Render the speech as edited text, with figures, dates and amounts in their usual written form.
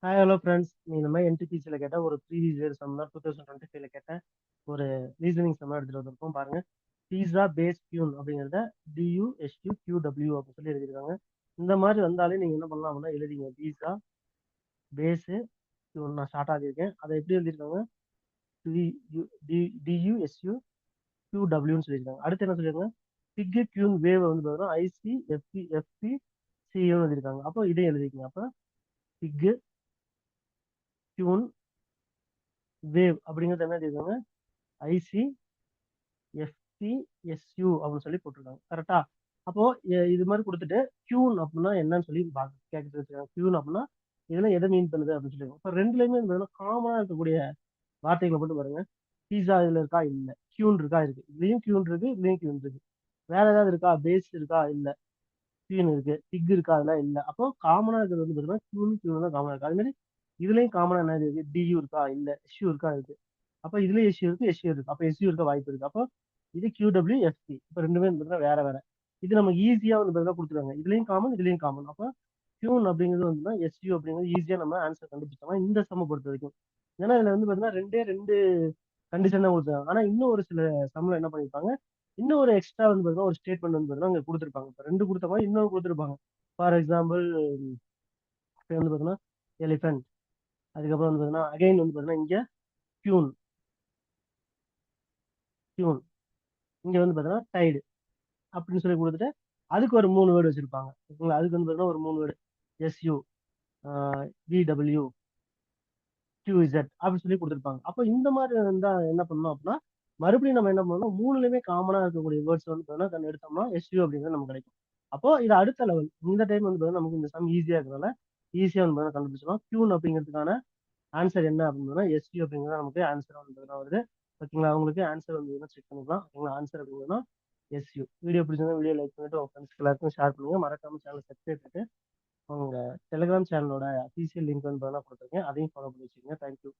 Hi hello friends. நீ இந்த மாதிரி என்டிபிசியில் கேட்ட ஒரு ப்ரீவியஸ் இயர் சம் தான் 2025 கேட்ட ஒரு ரீசனிங் சம் எடுத்துட்டு வந்திருக்கோம் பாருங்க. பீஸா பேஸ் கியூன் அப்படிங்கிறத டியூஎஸ்யூ கியூடபிள்யூ அப்படின்னு சொல்லி எழுதியிருக்காங்க. இந்த மாதிரி வந்தாலே நீங்க என்ன பண்ணலாம் அப்படின்னா எழுதிங்க பீஸா பேஸு கியூன். நான் ஷார்ட் ஆகியிருக்கேன். அதை எப்படி எழுதியிருக்காங்க? டியூஎஸ்யூ கியூடபிள்யூன்னு சொல்லியிருக்காங்க. அடுத்து என்ன சொல்லியிருக்காங்க? பிக் கியூன் வேவ் வந்து பார்த்தீங்கன்னா ஐசி எஃப்பி சியூன்னு எழுதியிருக்காங்க. அப்போ இதையும் எழுதிக்கங்க. அப்போ பிக் கியூன் வேவ் அப்படிங்கிறது என்ன எழுதியிருக்காங்க? ஐசி எஃப்சிஎஸ்யூ அப்படின்னு சொல்லி போட்டிருக்காங்க. கரெக்டா? அப்போ இது மாதிரி கொடுத்துட்டு கியூன் அப்படின்னா என்னன்னு சொல்லி கேட்கறது வச்சிருக்காங்க. கியூன் அப்படின்னா இதுல எதை மீன் பண்ணுது அப்படின்னு சொல்லி. இப்போ ரெண்டுலையுமே காமனா இருக்கக்கூடிய வார்த்தைகளை போட்டு பாருங்க. பீஸா இதுல இருக்கா? இல்ல. கியூன் இருக்கா? இருக்கு. இதுலயும் கியூன் இருக்கு, இதுலயும் கியூன் இருக்கு. வேற ஏதாவது இருக்கா? பேஸ் இருக்கா? இல்ல. கியூன் இருக்கு. பிக் இருக்கா? அதெல்லாம் இல்ல. அப்போ காமனா இருக்கிறது வந்து பாத்தீங்கன்னா கியூன் தான் காமனா இருக்கு. அது மாதிரி இதுலயும் காமனா என்ன இருக்கு? டியூ இருக்கா? இல்ல. எஸ்யூ இருக்கா? இருக்கு. அப்ப இதுல எஸ்யூ இருக்கு, எஸ்யூ இருக்கு. அப்ப எஸ்யூ இருக்க வாய்ப்பு இருக்கு. அப்போ இது QW FP. இப்ப ரெண்டுமே வேற வேற. இது நமக்கு ஈஸியா கொடுத்துருவாங்க. இதுலயும் காமன், இதுலயும் காமன். அப்ப கியூன் அப்படிங்கிறது எஸ்யூ அப்படிங்கிறது ஈஸியா நம்ம ஆன்சர் கண்டுபிடிச்சோம்னா இந்த சம்ம பொறுத்த வரைக்கும். ஏன்னா இதுல பாத்தீங்கன்னா ரெண்டே ரெண்டு கண்டிஷன் தான் கொடுத்துருக்காங்க. ஆனா இன்னும் ஒரு சில சம்ல என்ன பண்ணிருப்பாங்க, இன்னும் ஒரு எக்ஸ்ட்ரா பாத்தீங்கன்னா ஒரு ஸ்டேட்மெண்ட் அங்க கொடுத்துருப்பாங்க. இப்ப ரெண்டு கொடுத்த மாதிரி இன்னொரு கொடுத்துருப்பாங்க. ஃபார் எக்ஸாம்பிள் பாத்தீங்கன்னா எலிஃபென்ட். அதுக்கப்புறம் பாத்தீங்கன்னா அகைன் பாத்தீங்கன்னா இங்க கியூன் கியூன் இங்க பாத்தீங்கன்னா டைடு அப்படின்னு சொல்லி கொடுத்துட்டு அதுக்கு ஒரு 3 வேர்டு வச்சிருப்பாங்க. ஓகேங்களா? அதுக்கு பாத்தீங்கன்னா ஒரு 3 வேர்டு எஸ்யூ விடபிள்யூ கியூஇசட் அப்படின்னு சொல்லி கொடுத்துருப்பாங்க. அப்போ இந்த மாதிரி இருந்தா என்ன பண்ணணும் அப்படின்னா மறுபடியும் நம்ம என்ன பண்ணணும், மூணுலயுமே காமனா இருக்கக்கூடிய வேர்ட்ஸ் பாத்தீங்கன்னா எடுத்தோம்னா எஸ்யூ அப்படிங்கிறது நமக்கு கிடைக்கும். அப்போ இது அடுத்த லெவல். இந்த டைம் பாத்தீங்கன்னா நமக்கு இந்த சம் ஈஸியா இருக்கிறதால ஈஸியா கண்டுபிடிச்சிடும். கியூன் அப்படிங்கிறதுக்கான ஆன்சர் என்ன அப்படின்னா எஸ்யூ அப்படிங்கிறது நமக்கு ஆன்சர் வருது. ஓகேங்களா? உங்களுக்கு ஆன்சர் செக் பண்ணிக்கலாம். ஓகேங்களா? ஆன்சர் அப்படிங்கன்னா எஸ்யூ. வீடியோ பிடிச்சிருந்தா வீடியோ லைக் பண்ணிட்டு உங்க ஃப்ரெண்ட்ஸ்க்கு எல்லாருக்கும் ஷேர் பண்ணுங்க. மறக்காம சேனல் சப்ஸ்கிரைப் பண்ணிட்டு உங்க டெலிகிராம் சேனலோட அஃபீஷியல் லிங்க் கொடுத்துருக்கேன். அதையும் ஃபாலோ பண்ணி வச்சுக்கோங்க. தேங்க்யூ.